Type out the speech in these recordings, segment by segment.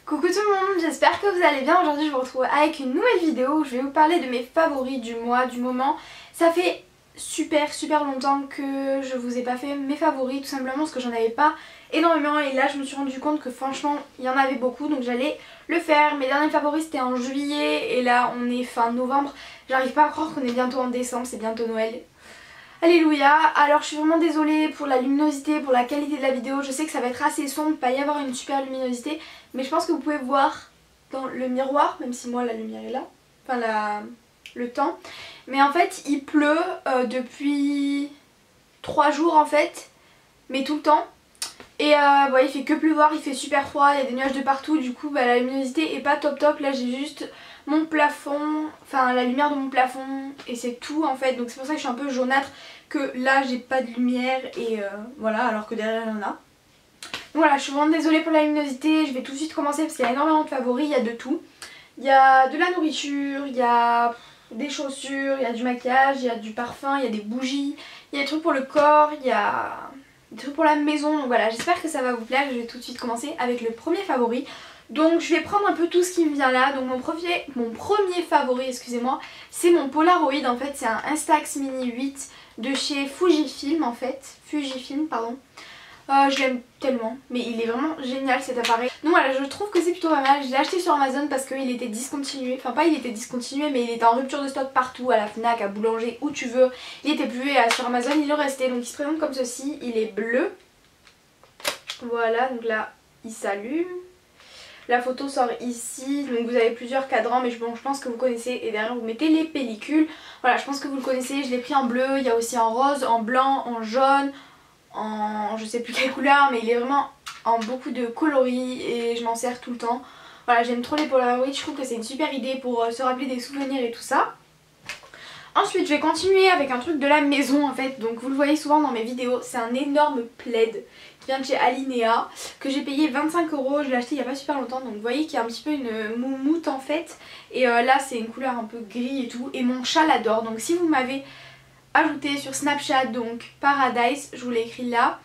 Coucou tout le monde, j'espère que vous allez bien. Aujourd'hui je vous retrouve avec une nouvelle vidéo où je vais vous parler de mes favoris du mois, du moment. Ça fait super longtemps que je vous ai pas fait mes favoris, tout simplement parce que j'en avais pas énormément. Et là je me suis rendu compte que franchement il y en avait beaucoup, donc j'allais le faire. Mes derniers favoris c'était en juillet et là on est fin novembre. J'arrive pas à croire qu'on est bientôt en décembre, c'est bientôt Noël. Alléluia. Alors je suis vraiment désolée pour la luminosité, pour la qualité de la vidéo. Je sais que ça va être assez sombre, pas y avoir une super luminosité, mais je pense que vous pouvez voir dans le miroir, même si moi la lumière est là, enfin le temps. Mais en fait il pleut depuis 3 jours en fait, mais tout le temps. Et il fait que pleuvoir, il fait super froid, il y a des nuages de partout, du coup la luminosité est pas top. Là j'ai juste mon plafond, enfin la lumière de mon plafond et c'est tout en fait, donc c'est pour ça que je suis un peu jaunâtre, que là j'ai pas de lumière et voilà, alors que derrière il y en a. Donc voilà, je suis vraiment désolée pour la luminosité, je vais tout de suite commencer parce qu'il y a énormément de favoris, il y a de tout. Il y a de la nourriture, il y a des chaussures, il y a du maquillage, il y a du parfum, il y a des bougies, il y a des trucs pour le corps, il y a des trucs pour la maison. Donc voilà, j'espère que ça va vous plaire. Je vais tout de suite commencer avec le premier favori. Donc je vais prendre un peu tout ce qui me vient là. Donc mon premier favori, excusez-moi, c'est mon Polaroid. En fait c'est un Instax Mini 8 de chez Fujifilm en fait. Fujifilm pardon. Je l'aime tellement, mais il est vraiment génial cet appareil. Donc voilà, je trouve que c'est plutôt pas mal. Je l'ai acheté sur Amazon parce qu'il était discontinué. Enfin pas il était discontinué, mais il était en rupture de stock partout, à la Fnac, à Boulanger, où tu veux. Il était plus et sur Amazon il le restait. Donc il se présente comme ceci, il est bleu. Voilà, donc là il s'allume. La photo sort ici, donc vous avez plusieurs cadrans, mais bon, je pense que vous connaissez. Et derrière vous mettez les pellicules. Voilà, je pense que vous le connaissez, je l'ai pris en bleu, il y a aussi en rose, en blanc, en jaune, en je sais plus quelle couleur, mais il est vraiment en beaucoup de coloris et je m'en sers tout le temps. Voilà, j'aime trop les Polaroid, je trouve que c'est une super idée pour se rappeler des souvenirs et tout ça. Ensuite je vais continuer avec un truc de la maison en fait, donc vous le voyez souvent dans mes vidéos, c'est un énorme plaid qui vient de chez Alinea, que j'ai payé 25 €, je l'ai acheté il n'y a pas super longtemps, donc vous voyez qu'il y a un petit peu une moumoute en fait, et là c'est une couleur un peu gris et tout, et mon chat l'adore, donc si vous m'avez ajouté sur Snapchat, donc Paradise, je vous l'ai écrit là,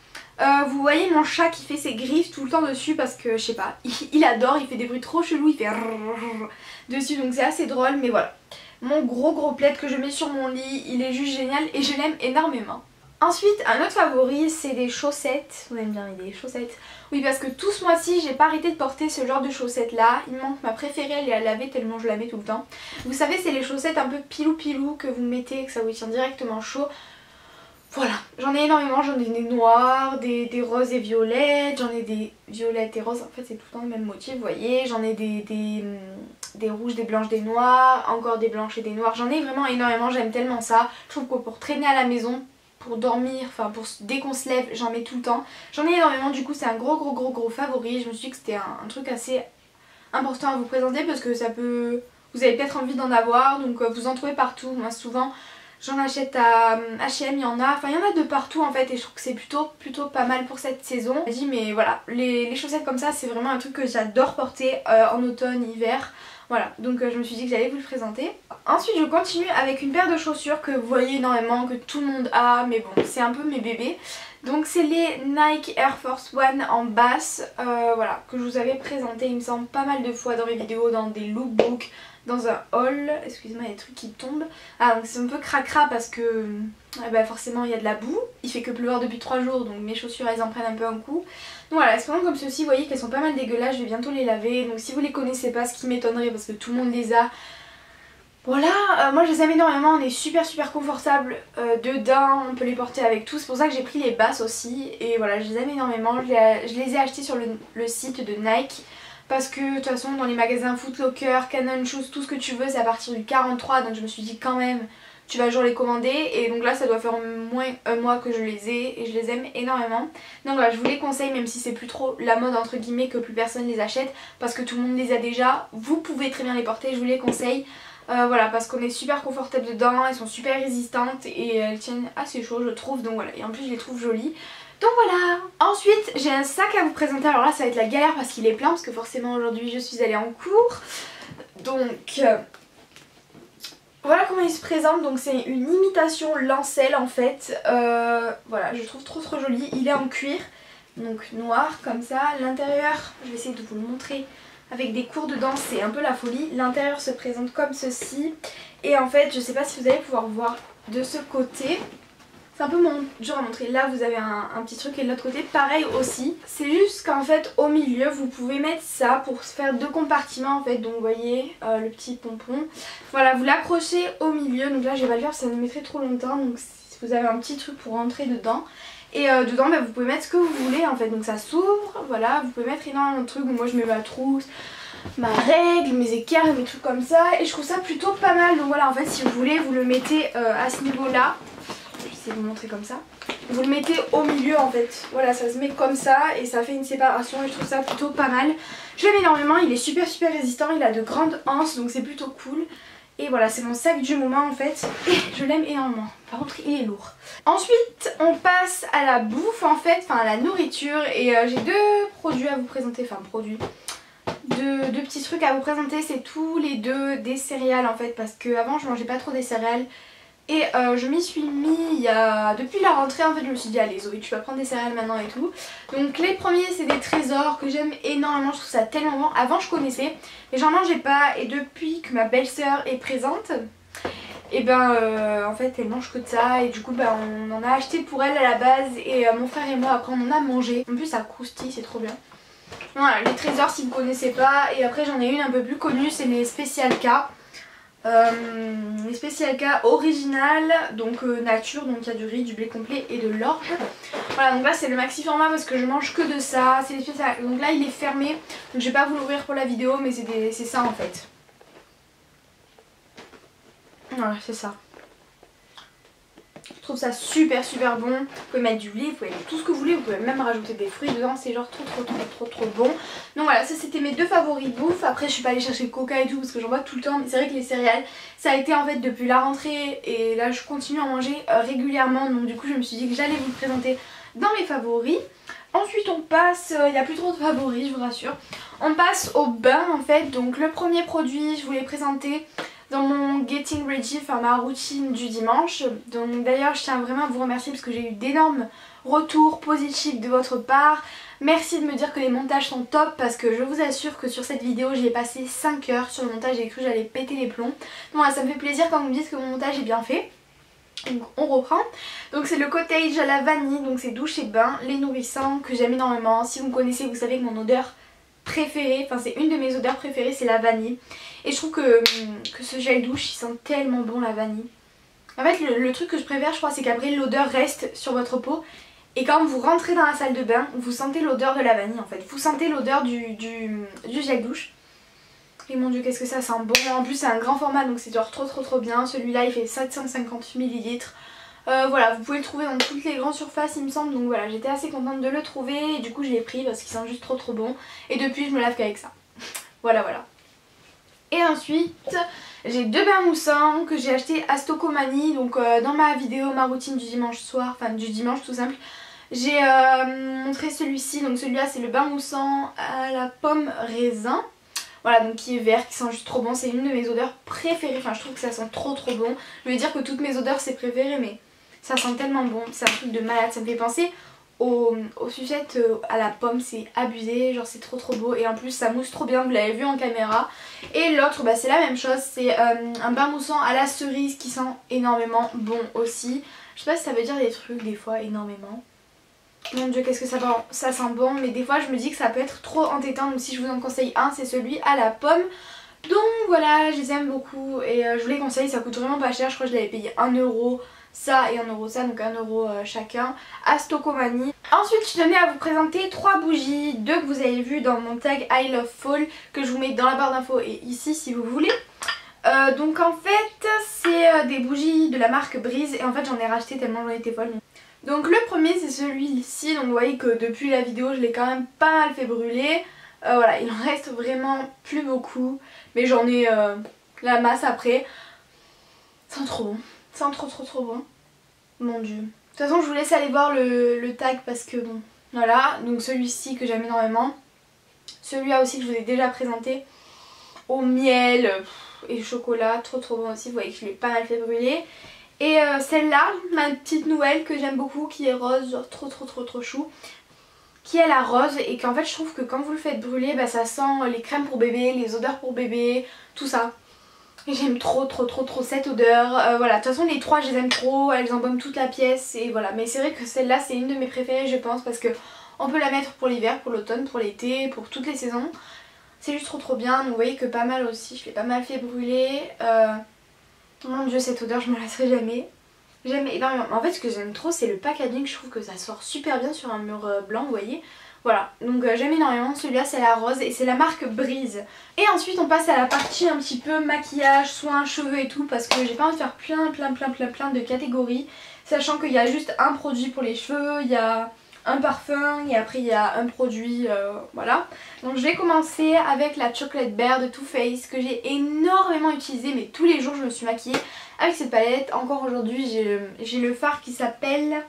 vous voyez mon chat qui fait ses griffes tout le temps dessus parce que je sais pas, il adore, il fait des bruits trop chelous, il fait dessus, donc c'est assez drôle, mais voilà. Mon gros plaid que je mets sur mon lit, il est juste génial et je l'aime énormément. Ensuite, un autre favori, c'est des chaussettes. Vous aimez bien les chaussettes? Oui, parce que tout ce mois-ci, j'ai pas arrêté de porter ce genre de chaussettes là. Il me manque ma préférée, elle est à laver tellement je la mets tout le temps. Vous savez, c'est les chaussettes un peu pilou que vous mettez, que ça vous tient directement chaud. Voilà, j'en ai énormément, j'en ai des noirs, des roses et violettes, j'en ai des violettes et roses, en fait c'est tout le temps le même motif, vous voyez, j'en ai des rouges, des blanches, des noirs, encore des blanches et des noirs, j'en ai vraiment énormément, j'aime tellement ça. Je trouve que pour traîner à la maison, pour dormir, enfin pour dès qu'on se lève, j'en mets tout le temps. J'en ai énormément, du coup c'est un gros favori, je me suis dit que c'était un truc assez important à vous présenter parce que ça peut... Vous avez peut-être envie d'en avoir, donc vous en trouvez partout, moi souvent... J'en achète à H&M, il y en a de partout en fait et je trouve que c'est plutôt pas mal pour cette saison. Je dis mais voilà, les chaussettes comme ça c'est vraiment un truc que j'adore porter en automne, hiver. Voilà, donc je me suis dit que j'allais vous le présenter. Ensuite je continue avec une paire de chaussures que vous voyez énormément, que tout le monde a, mais bon c'est un peu mes bébés. Donc c'est les Nike Air Force One en basse, voilà, que je vous avais présenté il me semble pas mal de fois dans mes vidéos, dans des lookbooks, dans un haul. Excusez-moi, il y a des trucs qui tombent. Ah donc c'est un peu cracra parce que forcément il y a de la boue, il fait que pleuvoir depuis 3 jours donc mes chaussures elles en prennent un peu un coup. Donc voilà, elles sont comme ceci, vous voyez qu'elles sont pas mal dégueulasses, je vais bientôt les laver. Donc si vous les connaissez pas, ce qui m'étonnerait parce que tout le monde les a. Voilà, moi je les aime énormément, on est super confortable dedans, on peut les porter avec tout, c'est pour ça que j'ai pris les basses aussi et voilà, je les aime énormément, je les ai achetées sur le site de Nike parce que de toute façon dans les magasins Foot Locker, Canon Shoes, tout ce que tu veux c'est à partir du 43, donc je me suis dit quand même tu vas toujours les commander et donc là ça doit faire au moins un mois que je les ai et je les aime énormément. Donc voilà, je vous les conseille même si c'est plus trop la mode entre guillemets, que plus personne les achète parce que tout le monde les a déjà, vous pouvez très bien les porter, je vous les conseille. Voilà, parce qu'on est super confortable dedans, elles sont super résistantes et elles tiennent assez chaud je trouve, donc voilà, et en plus je les trouve jolies. Donc voilà. Ensuite j'ai un sac à vous présenter, alors là ça va être la galère parce qu'il est plein, parce que forcément aujourd'hui je suis allée en cours. Donc voilà comment il se présente, donc c'est une imitation Lancel en fait, voilà, je trouve trop joli, il est en cuir, donc noir comme ça. L'intérieur, je vais essayer de vous le montrer avec des cours dedans, c'est un peu la folie. L'intérieur se présente comme ceci. Et en fait, je sais pas si vous allez pouvoir voir de ce côté. C'est un peu dur à montrer. Là, vous avez un petit truc et de l'autre côté, pareil aussi. C'est juste qu'en fait, au milieu, vous pouvez mettre ça pour se faire deux compartiments en fait. Donc, vous voyez le petit pompon. Voilà, vous l'accrochez au milieu. Donc là, je vais pas le faire, ça me mettrait trop longtemps. Donc, si vous avez un petit truc pour rentrer dedans. Et dedans, bah, vous pouvez mettre ce que vous voulez en fait. Donc, ça s'ouvre. Voilà, vous pouvez mettre énormément de trucs. Donc, moi, je mets ma trousse, ma règle, mes écarts, mes trucs comme ça. Et je trouve ça plutôt pas mal. Donc, voilà, en fait, si vous voulez, vous le mettez à ce niveau-là. Je vais vous montrer comme ça. Vous le mettez au milieu en fait. Voilà, ça se met comme ça et ça fait une séparation et je trouve ça plutôt pas mal. Je l'aime énormément, il est super résistant, il a de grandes anses donc c'est plutôt cool. Et voilà, c'est mon sac du moment en fait et je l'aime énormément. Par contre, il est lourd. Ensuite, on passe à la bouffe en fait, enfin à la nourriture et j'ai deux produits à vous présenter, enfin produits. Deux petits trucs à vous présenter, c'est tous les deux des céréales en fait parce que avant je mangeais pas trop des céréales. Et je m'y suis mis depuis la rentrée en fait, je me suis dit allez Zoé tu vas prendre des céréales maintenant et tout. Donc les premiers c'est des trésors que j'aime énormément, je trouve ça tellement bon. Avant je connaissais mais j'en mangeais pas et depuis que ma belle-sœur est présente, et ben en fait elle mange que de ça et du coup bah, on en a acheté pour elle à la base et mon frère et moi après on en a mangé. En plus ça croustille, c'est trop bien. Voilà les trésors si vous connaissez pas et après j'en ai une un peu plus connue, c'est les Special K. Les Special K originales, donc nature, donc il y a du riz, du blé complet et de l'orge. Voilà, donc là c'est le maxi format parce que je mange que de ça, c'est les Special K. Donc là il est fermé, donc je vais pas vous l'ouvrir pour la vidéo mais c'est ça en fait. Voilà, c'est ça. Je trouve ça super bon. Vous pouvez mettre du lait, vous pouvez mettre tout ce que vous voulez, vous pouvez même rajouter des fruits dedans, c'est genre trop bon. Donc voilà, ça c'était mes deux favoris bouffe. Après je suis pas allée chercher le coca et tout parce que j'en vois tout le temps, mais c'est vrai que les céréales ça a été en fait depuis la rentrée et là je continue à en manger régulièrement. Donc du coup je me suis dit que j'allais vous le présenter dans mes favoris. Ensuite on passe, il n'y a plus trop de favoris je vous rassure. On passe au bain en fait. Donc le premier produit je vous l'ai présenté dans mon getting ready, enfin ma routine du dimanche. Donc d'ailleurs je tiens vraiment à vous remercier parce que j'ai eu d'énormes retours positifs de votre part. Merci de me dire que les montages sont top parce que je vous assure que sur cette vidéo j'y ai passé 5 heures sur le montage, j'ai cru que j'allais péter les plombs. Donc voilà, ça me fait plaisir quand vous me dites que mon montage est bien fait. Donc on reprend. Donc c'est le cottage à la vanille, donc c'est douche et bain, les nourrissants que j'aime énormément. Si vous me connaissez vous savez que mon odeur préférée, enfin c'est une de mes odeurs préférées, c'est la vanille. Et je trouve que ce gel douche il sent tellement bon la vanille. En fait le truc que je préfère je crois c'est qu'après l'odeur reste sur votre peau. Et quand vous rentrez dans la salle de bain vous sentez l'odeur de la vanille en fait. Vous sentez l'odeur du gel douche. Et mon dieu qu'est-ce que ça sent bon. En plus c'est un grand format donc c'est genre trop bien. Celui-là il fait 750 ml. Voilà, vous pouvez le trouver dans toutes les grandes surfaces il me semble. Donc voilà, j'étais assez contente de le trouver. Et du coup je l'ai pris parce qu'il sent juste trop bon. Et depuis je me lave qu'avec ça. Voilà. Et ensuite j'ai deux bains moussants que j'ai acheté à Stocomanie. Donc dans ma vidéo, ma routine du dimanche soir, enfin du dimanche tout simple, j'ai montré celui-ci. Donc celui-là c'est le bain moussant à la pomme raisin. Voilà, donc qui est vert, qui sent juste trop bon. C'est une de mes odeurs préférées, enfin je trouve que ça sent trop bon. Je vais dire que toutes mes odeurs c'est préféré mais ça sent tellement bon. C'est un truc de malade, ça me fait penser aux sucettes à la pomme, c'est abusé, genre c'est trop beau et en plus ça mousse trop bien, vous l'avez vu en caméra. Et l'autre bah, c'est la même chose, c'est un bain moussant à la cerise qui sent énormément bon aussi. Je sais pas si ça veut dire des trucs des fois énormément. Mon dieu qu'est-ce que ça sent bon, mais des fois je me dis que ça peut être trop entêtant, donc si je vous en conseille un c'est celui à la pomme. Donc voilà, je les aime beaucoup et je vous les conseille, ça coûte vraiment pas cher, je crois que je l'avais payé 1 euro ça et 1 euro ça, donc 1 euro chacun à Stocomanie. Ensuite je tenais à vous présenter 3 bougies, 2 que vous avez vu dans mon tag I Love Fall que je vous mets dans la barre d'infos et ici si vous voulez. Donc en fait c'est des bougies de la marque Breeze et en fait j'en ai racheté tellement j'en étais folle. Donc le premier c'est celui-ci, donc vous voyez que depuis la vidéo je l'ai quand même pas mal fait brûler. Voilà, il en reste vraiment plus beaucoup, mais j'en ai la masse après. Ça sent trop bon, ça sent trop bon. Mon dieu. De toute façon je vous laisse aller voir le tag parce que bon, voilà. Donc celui-ci que j'aime énormément. Celui-là aussi que je vous ai déjà présenté. Au miel et chocolat, trop bon aussi, vous voyez que je l'ai pas mal fait brûler. Et celle-là, ma petite nouvelle que j'aime beaucoup, qui est rose, genre trop chou, qui est la rose et qu'en fait je trouve que quand vous le faites brûler bah, ça sent les crèmes pour bébé, les odeurs pour bébé, tout ça. Et j'aime trop cette odeur. Voilà, de toute façon les trois je les aime trop, elles embaument toute la pièce et voilà. Mais c'est vrai que celle-là c'est une de mes préférées je pense parce que on peut la mettre pour l'hiver, pour l'automne, pour l'été, pour toutes les saisons. C'est juste trop bien, donc vous voyez que pas mal aussi, je l'ai pas mal fait brûler. Mon dieu cette odeur je me lasserai jamais. J'aime énormément. En fait ce que j'aime trop c'est le packaging, je trouve que ça sort super bien sur un mur blanc vous voyez. Voilà, donc j'aime énormément, celui-là c'est la rose et c'est la marque Breeze. Et ensuite on passe à la partie un petit peu maquillage, soins, cheveux et tout parce que j'ai pas envie de faire plein de catégories. Sachant qu'il y a juste un produit pour les cheveux, il y a un parfum et après il y a un produit, voilà. Donc je vais commencer avec la Chocolate Bear de Too Faced que j'ai énormément utilisé mais tous les jours je me suis maquillée avec cette palette. Encore aujourd'hui j'ai le fard qui s'appelle...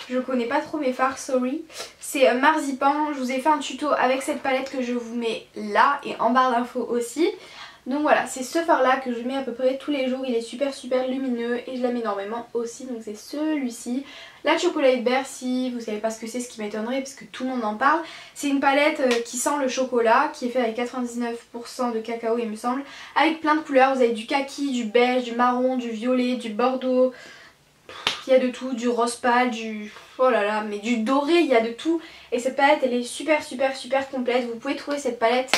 Je connais pas trop mes fards, sorry. C'est Marzipan. Je vous ai fait un tuto avec cette palette que je vous mets là et en barre d'infos aussi. Donc voilà, c'est ce fard là que je mets à peu près tous les jours. Il est super lumineux et je l'aime énormément aussi. Donc c'est celui-ci. La Chocolate Bear, si vous savez pas ce que c'est, ce qui m'étonnerait parce que tout le monde en parle. C'est une palette qui sent le chocolat, qui est faite avec 99% de cacao il me semble. Avec plein de couleurs, vous avez du kaki, du beige, du marron, du violet, du bordeaux. Il y a de tout, du rose pâle, du... oh là là, mais du doré, il y a de tout. Et cette palette elle est super complète. Vous pouvez trouver cette palette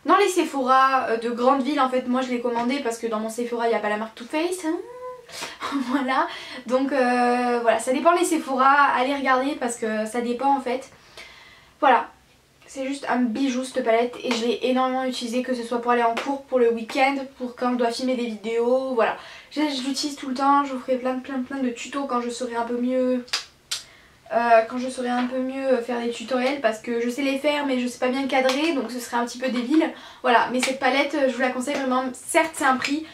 dans les Sephora de grandes villes. En fait moi je l'ai commandée parce que dans mon Sephora il n'y a pas la marque Too Faced. Voilà, donc voilà, ça dépend les Sephora, allez regarder parce que ça dépend en fait. Voilà, c'est juste un bijou cette palette et je l'ai énormément utilisée, que ce soit pour aller en cours, pour le week-end, pour quand je dois filmer des vidéos, voilà. Je l'utilise tout le temps, je vous ferai plein de tutos quand je saurai un peu mieux... faire des tutoriels parce que je sais les faire mais je sais pas bien cadrer donc ce serait un petit peu débile. Voilà, mais cette palette je vous la conseille vraiment, certes c'est un prix.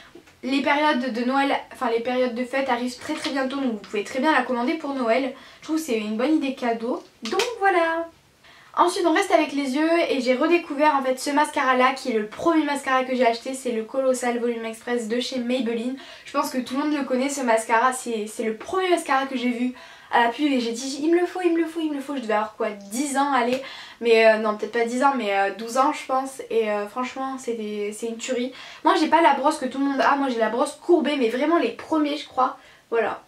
Les périodes de Noël, enfin les périodes de fête arrivent très bientôt donc vous pouvez très bien la commander pour Noël. Je trouve que c'est une bonne idée cadeau, donc voilà. Ensuite on reste avec les yeux et j'ai redécouvert en fait ce mascara là qui est le premier mascara que j'ai acheté, c'est le Colossal Volume Express de chez Maybelline. Je pense que tout le monde le connaît ce mascara, c'est le premier mascara que j'ai vu à la pub et j'ai dit il me le faut, je devais avoir quoi 10 ans allez, mais non peut-être pas 10 ans mais 12 ans je pense et franchement c'est une tuerie. Moi j'ai pas la brosse que tout le monde a, moi j'ai la brosse courbée mais vraiment les premiers je crois, voilà.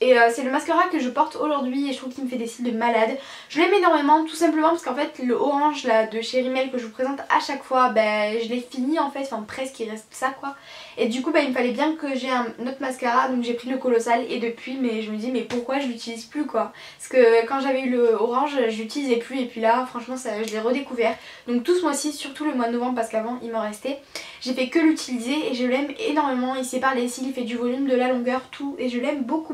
Et c'est le mascara que je porte aujourd'hui et je trouve qu'il me fait des cils de malade. Je l'aime énormément tout simplement parce qu'en fait le orange là de chez Rimmel que je vous présente à chaque fois, ben, je l'ai fini en fait, enfin presque il reste ça quoi. Et du coup ben, il me fallait bien que j'ai un autre mascara donc j'ai pris le Colossal et depuis mais je me dis mais pourquoi je l'utilise plus quoi. Parce que quand j'avais eu le orange je l'utilisais plus et puis là franchement ça, je l'ai redécouvert. Donc tout ce mois-ci, surtout le mois de novembre parce qu'avant il m'en restait, j'ai fait que l'utiliser et je l'aime énormément. Il sépare les cils, il fait du volume, de la longueur, tout et je l'aime beaucoup.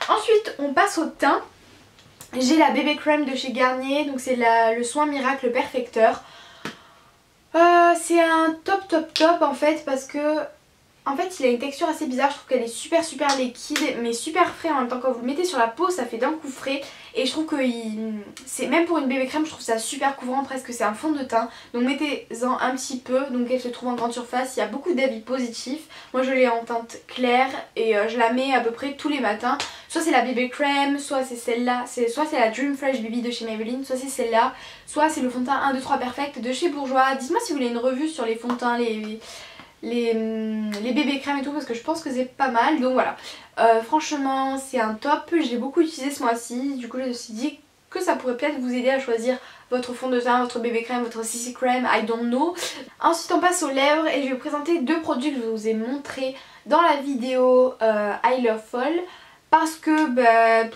Ensuite on passe au teint. J'ai la BB Crème de chez Garnier, donc c'est le soin miracle perfecteur. C'est un top en fait parce que en fait il a une texture assez bizarre, je trouve qu'elle est super liquide mais super frais en même temps. Quand vous le mettez sur la peau ça fait d'un coup frais et je trouve que c'est même pour une bébé crème je trouve ça super couvrant, presque c'est un fond de teint. Donc mettez-en un petit peu, donc elle se trouve en grande surface, il y a beaucoup d'avis positifs. Moi je l'ai en teinte claire et je la mets à peu près tous les matins. Soit c'est la BB Crème, soit c'est celle-là, soit c'est la Dream Fresh BB de chez Maybelline, soit c'est celle-là, soit c'est le fond de teint 1, 2, 3 Perfect de chez Bourjois. Dites-moi si vous voulez une revue sur les fonds de teint, les bébés crèmes et tout parce que je pense que c'est pas mal. Donc voilà, franchement c'est un top, je l'ai beaucoup utilisé ce mois-ci. Du coup je me suis dit que ça pourrait peut-être vous aider à choisir votre fond de teint, votre bébé crème, votre CC crème, I don't know. Ensuite on passe aux lèvres et je vais vous présenter deux produits que je vous ai montrés dans la vidéo I Love Fall. Parce que bah,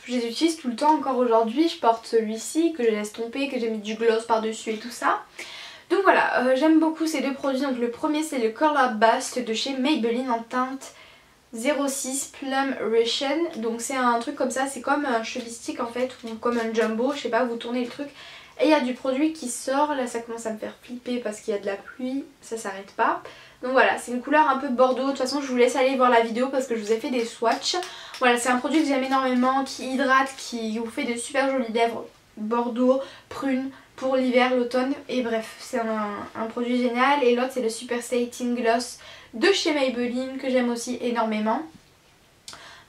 je les utilise tout le temps encore aujourd'hui. Je porte celui-ci que je laisse tomber, que j'ai mis du gloss par dessus et tout ça. Donc voilà, j'aime beaucoup ces deux produits. Donc le premier c'est le Color Bust de chez Maybelline en teinte 06 Plum Russian. Donc c'est un truc comme ça, c'est comme un cheville stick en fait, ou comme un jumbo, je sais pas, vous tournez le truc. Et il y a du produit qui sort, là ça commence à me faire flipper parce qu'il y a de la pluie, ça s'arrête pas. Donc voilà, c'est une couleur un peu bordeaux, de toute façon je vous laisse aller voir la vidéo parce que je vous ai fait des swatchs. Voilà, c'est un produit que j'aime énormément, qui hydrate, qui vous fait de super jolies lèvres bordeaux, prunes, pour l'hiver, l'automne et bref c'est un produit génial. Et l'autre c'est le Super Stay Gloss de chez Maybelline que j'aime aussi énormément.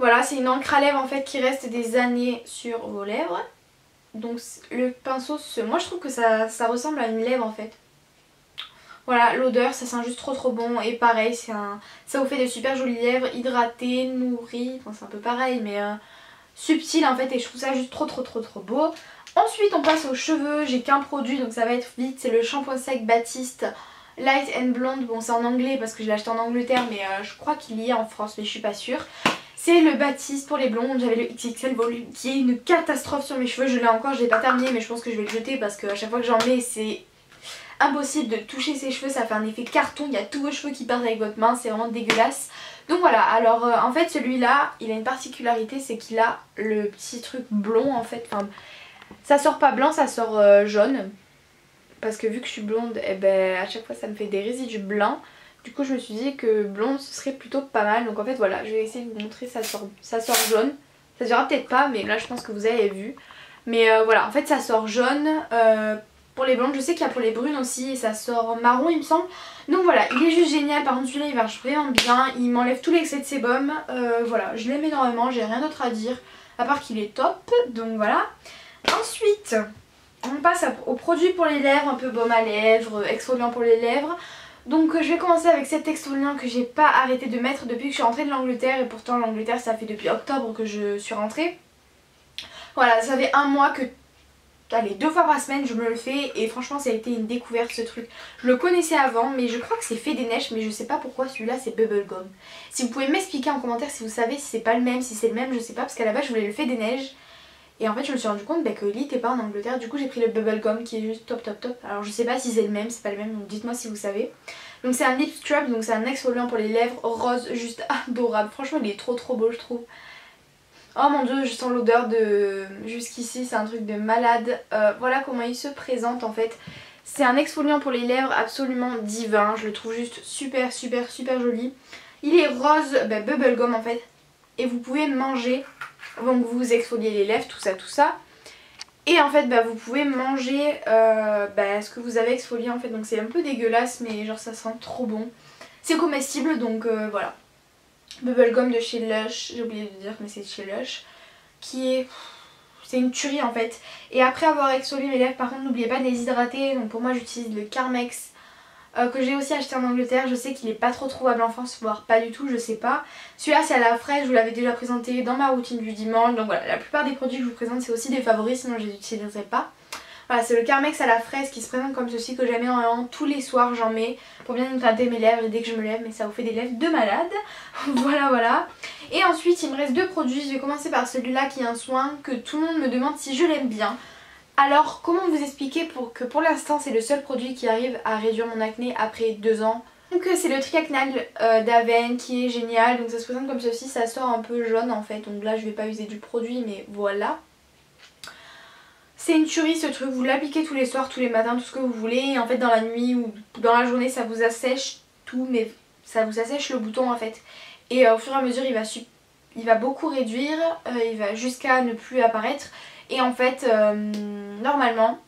Voilà, c'est une encre à lèvres en fait qui reste des années sur vos lèvres. Donc le pinceau, moi je trouve que ça ressemble à une lèvre en fait. Voilà, l'odeur, ça sent juste trop bon. Et pareil, ça vous fait de super jolies lèvres, hydratées, nourries. Enfin, c'est un peu pareil, mais subtil en fait. Et je trouve ça juste trop beau. Ensuite, on passe aux cheveux. J'ai qu'un produit, donc ça va être vite. C'est le shampoing sec Baptiste Light and Blonde. Bon, c'est en anglais parce que je l'ai acheté en Angleterre, mais je crois qu'il y a en France, mais je suis pas sûre. C'est le Baptiste pour les blondes. J'avais le XXL volume qui est une catastrophe sur mes cheveux. Je l'ai encore, je l'ai pas terminé, mais je pense que je vais le jeter parce qu'à chaque fois que j'en mets, c'est impossible de toucher ses cheveux, ça fait un effet carton, il y a tous vos cheveux qui partent avec votre main, c'est vraiment dégueulasse. Donc voilà, alors en fait celui-là, il a une particularité, c'est qu'il a le petit truc blond en fait, enfin ça sort pas blanc, ça sort jaune. Parce que vu que je suis blonde, et ben à chaque fois ça me fait des résidus blancs. Du coup je me suis dit que blond ce serait plutôt pas mal, donc en fait voilà, je vais essayer de vous montrer, ça sort jaune. Ça se verra peut-être pas, mais là je pense que vous avez vu. Mais voilà, en fait ça sort jaune. Pour les blondes, je sais qu'il y a pour les brunes aussi et ça sort marron il me semble. Donc voilà, il est juste génial, par contre celui-là il marche vraiment bien, il m'enlève tout l'excès de sébum. Voilà, je l'aime énormément, j'ai rien d'autre à dire à part qu'il est top, donc voilà. Ensuite, on passe au produit pour les lèvres, un peu baume à lèvres, exfoliant pour les lèvres. Donc je vais commencer avec cet exfoliant que j'ai pas arrêté de mettre depuis que je suis rentrée de l'Angleterre. Et pourtant l'Angleterre ça fait depuis octobre que je suis rentrée. Voilà, ça fait un mois que... Allez, 2 fois par semaine je me le fais et franchement ça a été une découverte ce truc. Je le connaissais avant mais je crois que c'est fait des neiges, mais je sais pas pourquoi celui-là c'est Bubblegum. Si vous pouvez m'expliquer en commentaire si vous savez si c'est pas le même, si c'est le même, je sais pas, parce qu'à la base je voulais le fait des neiges. Et en fait je me suis rendu compte que lui n'était pas en Angleterre, du coup j'ai pris le Bubblegum qui est juste top. Alors je sais pas si c'est le même, c'est pas le même, donc dites-moi si vous savez. Donc c'est un lip scrub, donc c'est un exfoliant pour les lèvres rose, juste adorable. Franchement il est trop beau je trouve. Oh mon dieu, je sens l'odeur de... Jusqu'ici, c'est un truc de malade. Voilà comment il se présente en fait. C'est un exfoliant pour les lèvres absolument divin. Je le trouve juste super joli. Il est rose, bubblegum en fait. Et vous pouvez manger. Donc vous exfoliez les lèvres, tout ça. Et en fait, vous pouvez manger ce que vous avez exfolié en fait. Donc c'est un peu dégueulasse, mais genre ça sent trop bon. C'est comestible, donc voilà. Bubblegum de chez Lush, j'ai oublié de dire mais c'est de chez Lush, qui est... c'est une tuerie en fait. Et après avoir exfolié mes lèvres, par contre n'oubliez pas de les hydrater. Donc pour moi j'utilise le Carmex que j'ai aussi acheté en Angleterre. Je sais qu'il est pas trop trouvable en France, voire pas du tout, je sais pas. Celui-là c'est à la fraise, je vous l'avais déjà présenté dans ma routine du dimanche. Donc voilà, la plupart des produits que je vous présente c'est aussi des favoris, sinon je les utiliserai pas. Voilà, c'est le Carmex à la fraise qui se présente comme ceci, que j'aime énormément. Tous les soirs j'en mets pour bien hydrater mes lèvres et dès que je me lève, mais ça vous fait des lèvres de malade. Voilà. Et ensuite il me reste 2 produits. Je vais commencer par celui-là qui est un soin que tout le monde me demande si je l'aime bien. Alors comment vous expliquer pour l'instant c'est le seul produit qui arrive à réduire mon acné après 2 ans. Donc c'est le Triacnal d'Aven qui est génial. Donc ça se présente comme ceci, ça sort un peu jaune en fait. Donc là je vais pas user du produit mais voilà. C'est une tuerie ce truc, vous l'appliquez tous les soirs, tous les matins, tout ce que vous voulez. Et en fait dans la nuit ou dans la journée ça vous assèche tout, mais ça vous assèche le bouton en fait. Et au fur et à mesure il va beaucoup réduire, il va jusqu'à ne plus apparaître. Et en fait normalement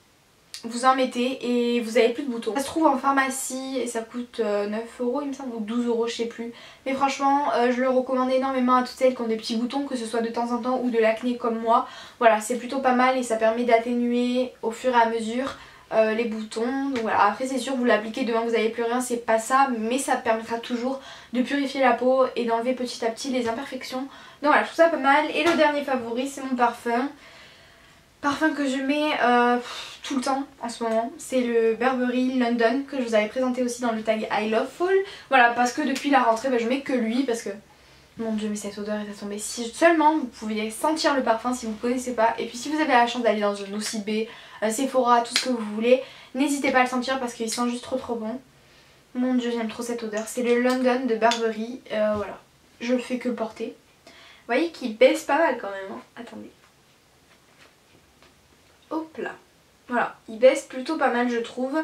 vous en mettez et vous avez plus de boutons. Ça se trouve en pharmacie et ça coûte 9 € il me semble, ou 12 € je sais plus. Mais franchement je le recommande énormément à toutes celles qui ont des petits boutons, que ce soit de temps en temps ou de l'acné comme moi. Voilà, c'est plutôt pas mal et ça permet d'atténuer au fur et à mesure les boutons. Donc voilà, après c'est sûr vous l'appliquez demain vous n'avez plus rien, c'est pas ça, mais ça permettra toujours de purifier la peau et d'enlever petit à petit les imperfections. Donc voilà, je trouve ça pas mal. Et le dernier favori c'est mon parfum. Parfum que je mets tout le temps en ce moment, c'est le Burberry London que je vous avais présenté aussi dans le tag I Love Fall. Voilà, parce que depuis la rentrée je mets que lui parce que mon dieu mais cette odeur est à tomber. Si seulement vous pouviez sentir le parfum si vous ne connaissez pas. Et puis si vous avez la chance d'aller dans un OCB, Sephora, tout ce que vous voulez, n'hésitez pas à le sentir parce qu'il sent juste trop bon. Mon dieu j'aime trop cette odeur. C'est le London de Burberry, voilà. Je le fais que porter. Vous voyez qu'il baisse pas mal quand même, hein. Attendez. Hop là. Voilà, il baisse plutôt pas mal je trouve.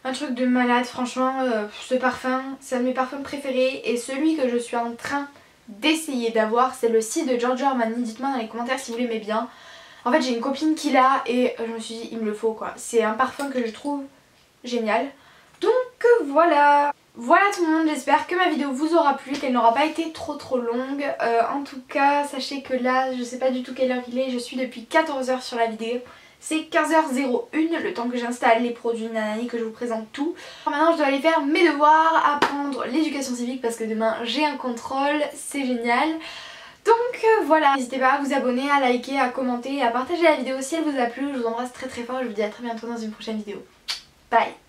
Un truc de malade, franchement, ce parfum, c'est un de mes parfums préférés. Et celui que je suis en train d'essayer d'avoir, c'est le Si de Giorgio Armani. Dites-moi dans les commentaires si vous l'aimez bien. En fait j'ai une copine qui l'a et je me suis dit il me le faut quoi. C'est un parfum que je trouve génial. Donc voilà. Voilà tout le monde, j'espère que ma vidéo vous aura plu, qu'elle n'aura pas été trop longue. En tout cas, sachez que là, je sais pas du tout quelle heure il est, je suis depuis 14 h sur la vidéo. C'est 15h01, le temps que j'installe les produits nanani, que je vous présente tout. Maintenant je dois aller faire mes devoirs, apprendre l'éducation civique parce que demain j'ai un contrôle, c'est génial. Donc voilà, n'hésitez pas à vous abonner, à liker, à commenter et à partager la vidéo si elle vous a plu. Je vous embrasse très fort et je vous dis à très bientôt dans une prochaine vidéo. Bye!